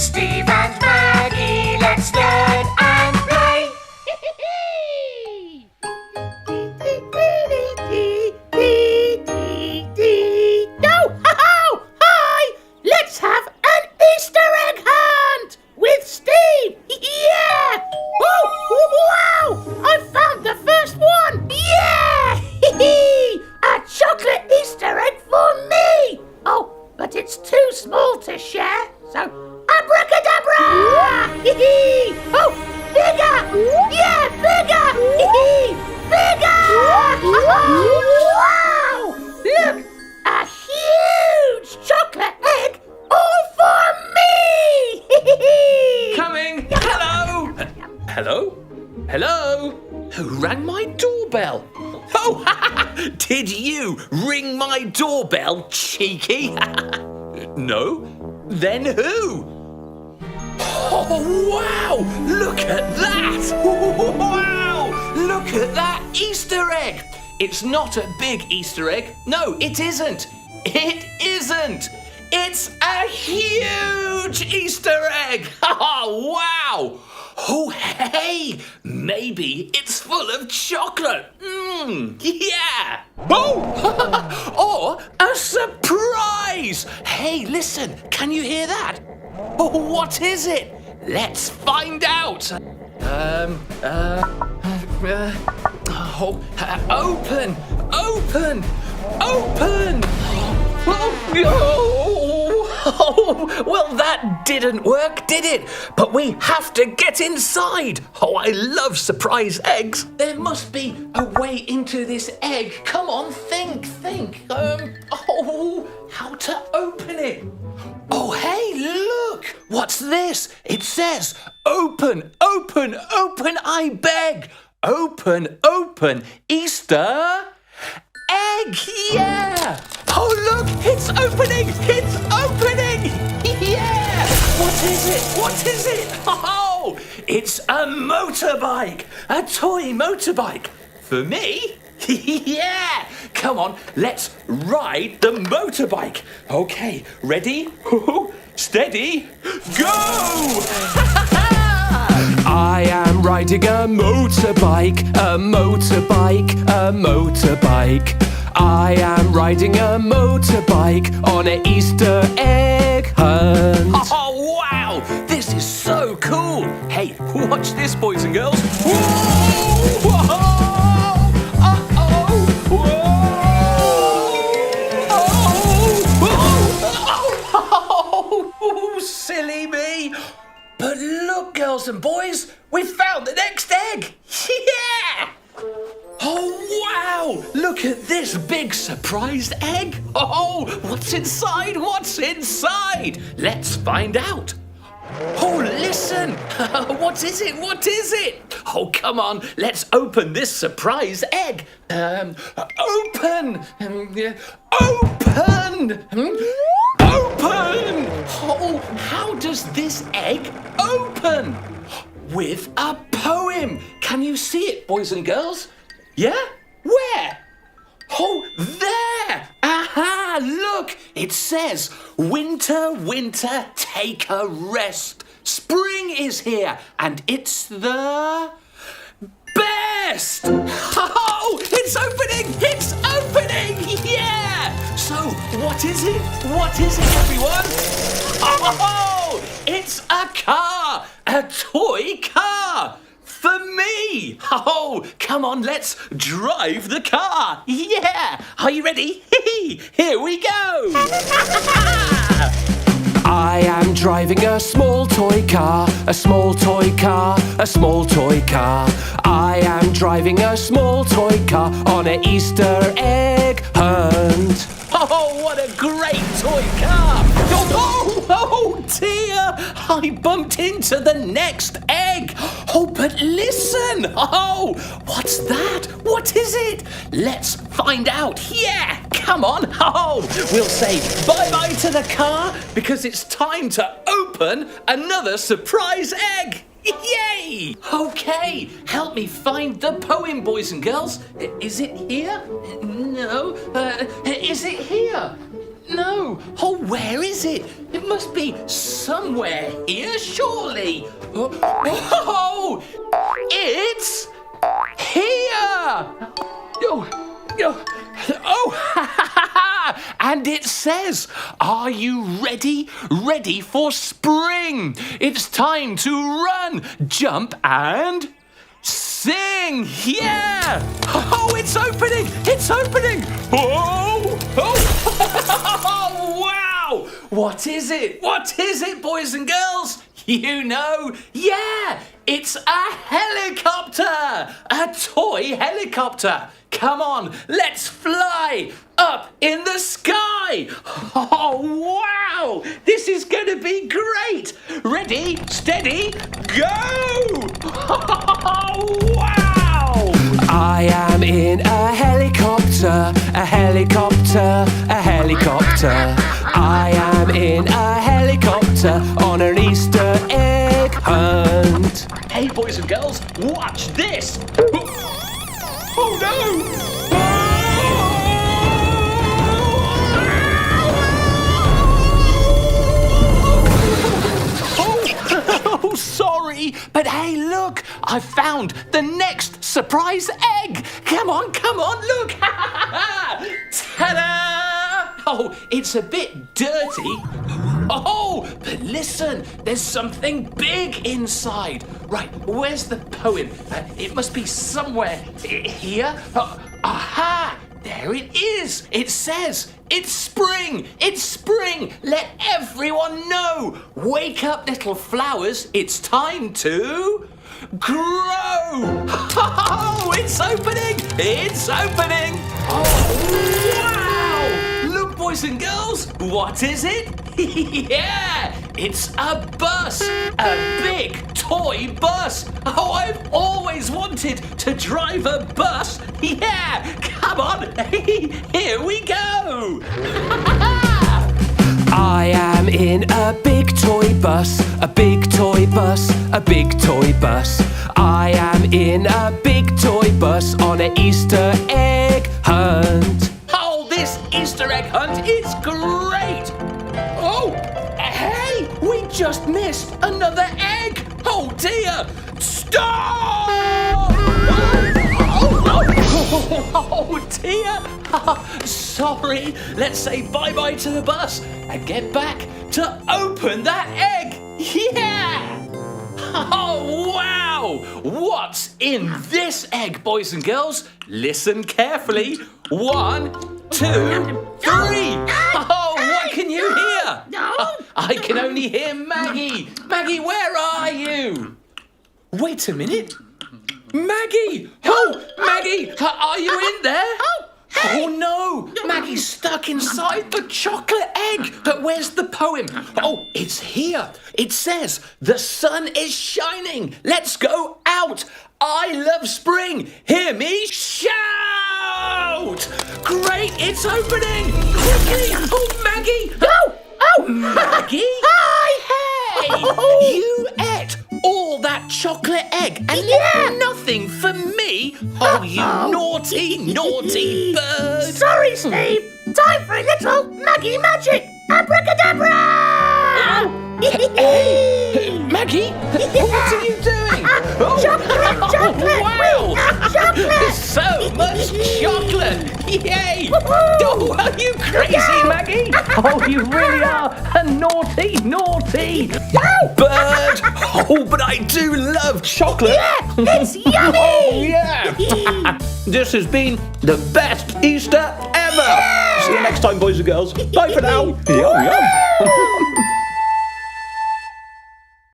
Steve and Maggie, let's learn and play. No! Ho-ho! Hi! Let's have an Easter egg hunt with Steve! Yeah! Oh, wow! I found the first one! Yeah! A chocolate Easter egg for me! Oh, but it's too small to share, so abracadabra! Oh, bigger! Yeah, bigger! Bigger! Wow! Look! A huge chocolate egg all for me! Coming! Hello! Hello? Hello? Who rang my doorbell? Oh, did you ring my doorbell, cheeky? No? Then who? Oh, wow! Look at that! Wow! Look at that Easter egg! It's not a big Easter egg. No, it isn't. It isn't. It's a huge Easter egg. Oh, wow. Oh, hey, maybe it's full of chocolate. Yeah. Oh, or a surprise. Hey, listen, can you hear that? Oh, what is it? Let's find out. Open! Oh, well, that didn't work, did it? But we have to get inside. Oh, I love surprise eggs. There must be a way into this egg. Come on, think. How to open it? Oh, hey, look! What's this? It says, open, I beg. Open, Easter egg, yeah! Oh, look, it's opening! Yeah! What is it? Oh, it's a motorbike, a toy motorbike. For me? Yeah! Come on, let's ride the motorbike. Okay, ready? Steady, go! I am riding a motorbike. I am riding a motorbike on an Easter egg hunt. Oh, wow! This is so cool. Hey, watch this, boys and girls. Whoa! Oh, silly me. But look, girls and boys, we found the next egg! Yeah! Oh, wow! Look at this big surprised egg! Oh, what's inside? Let's find out! Oh, listen! What is it? Oh, come on, let's open this surprise egg! Open! Oh, how does this egg open? With a poem. Can you see it, boys and girls? Yeah? Where? Oh, there! Aha! Look! It says, winter, take a rest. Spring is here, and it's the best! Oh, it's opening! Yeah! So, what is it, everyone? Oh, it's a car! A toy car! For me! Oh, come on, let's drive the car! Yeah! Are you ready? Here we go! I am driving a small toy car, I am driving a small toy car on an Easter egg hunt. Oh, what a great toy car! Oh dear! I bumped into the next egg! Oh, but listen! Oh, what's that? What is it? Let's find out. Yeah, come on. Oh, we'll say bye-bye to the car because it's time to open another surprise egg. Yay! Okay, help me find the poem, boys and girls. Is it here? No. Is it here? know. Oh, where is it? It must be somewhere here, surely. Oh, it's here. And it says, are you ready? Ready for spring? It's time to run, jump, and sing. Yeah! Oh, it's opening! It's opening! Oh! Wow! What is it? What is it, boys and girls? You know, yeah, it's a helicopter! A toy helicopter! Come on, let's fly up in the sky! Oh, wow! This is going to be great! Ready, steady, go! Oh, wow! I am in a helicopter, a helicopter, a helicopter. I am in a helicopter on an Easter egg hunt. Hey, boys and girls, watch this! Oh, no! Oh, sorry, but hey, look! I found the next surprise egg! Come on, look! Ta-da! Oh, it's a bit dirty. Oh, but listen, there's something big inside. Right, where's the poem? It must be somewhere here. Aha! There it is! It says, it's spring! It's spring! Let everyone know! Wake up, little flowers, it's time to grow! Oh, it's opening! It's opening! Oh, wow! Look, boys and girls, what is it? Yeah! It's a bus! A big toy bus! Oh, I've always wanted to drive a bus! Yeah! Come on! Here we go! I am in a big toy bus, a big toy bus, a big toy bus. I am in a big toy bus on an Easter egg hunt. Oh, this Easter egg hunt is great! Oh, hey, we just missed another egg! Oh dear! Stop! Oh dear! Sorry, let's say bye-bye to the bus and get back to open that egg! Yeah! Oh, wow! What's in this egg, boys and girls? Listen carefully. 1, 2, 3! Oh, what can you hear? I can only hear Maggie. Maggie, where are you? Wait a minute. Maggie! Oh, Maggie, are you in there? Oh no! Maggie's stuck inside the chocolate egg! But where's the poem? Oh, it's here! It says, the sun is shining! Let's go out! I love spring! Hear me shout! Great, it's opening! Quickly! Oh, Maggie! Oh! Maggie? Hi! Hey! You ate all that chocolate egg and left nothing for me? Oh, you naughty, naughty bird! Sorry, Steve. Time for a little Maggie magic. Abracadabra! Maggie? What are you doing? Chocolate! Wow! Chocolate! So much chocolate! Yay! Oh, are you crazy, Maggie? Oh, you really are a naughty, naughty bird! Oh, but I do love chocolate! Yeah, it's yummy! Oh, yeah! This has been the best Easter ever! See you next time, boys and girls. Bye for now! Yum, yum.